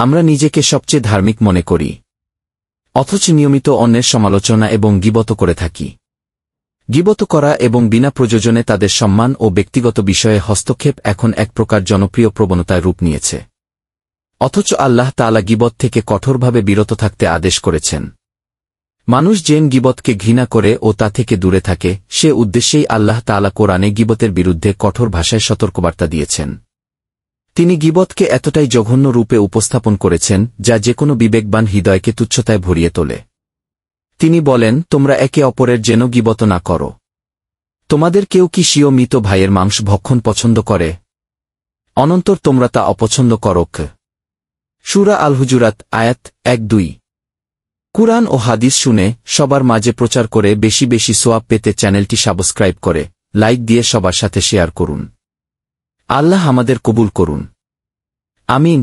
আমরা নিজেকে সবচেয়ে ধার্মিক মনে করি, অথচ নিয়মিত অন্যের সমালোচনা এবং গীবত করে থাকি। গীবত করা এবং বিনা প্রয়োজনে তাদের সম্মান ও ব্যক্তিগত বিষয়ে হস্তক্ষেপ এখন এক প্রকার জনপ্রিয় প্রবণতায় রূপ নিয়েছে। অথচ আল্লাহ তাআলা গীবত থেকে কঠোরভাবে বিরত থাকতে আদেশ করেছেন। মানুষ যেন গীবতকে ঘৃণা করে ও তা থেকে দূরে থাকে, সে উদ্দেশ্যেই আল্লাহ তাআলা কোরআনে গীবতের বিরুদ্ধে কঠোর ভাষায় সতর্কবার্তা দিয়েছেন। তিনি গীবতকে এতটাই জঘন্য রূপে উপস্থাপন করেছেন যা যেকোনো বিবেকবান হৃদয়কে তুচ্ছতায় ভরিয়ে তোলে। তিনি বলেন, তোমরা একে অপরের যেন গীবত না করো। তোমাদের কেউ কি স্বীয় মৃত ভাইয়ের মাংস ভক্ষণ পছন্দ করে? অনন্তর তোমরা তা অপছন্দ করো। সূরা আল হুজুরাত আয়াত ১-২। কুরআন ও হাদিস শুনে সবার মাঝে প্রচার করে বেশি বেশি সোয়াব পেতে চ্যানেলটি সাবস্ক্রাইব করে লাইক দিয়ে সবার সাথে শেয়ার করুন। আল্লাহ আমাদের কবুল করুন। আমিন।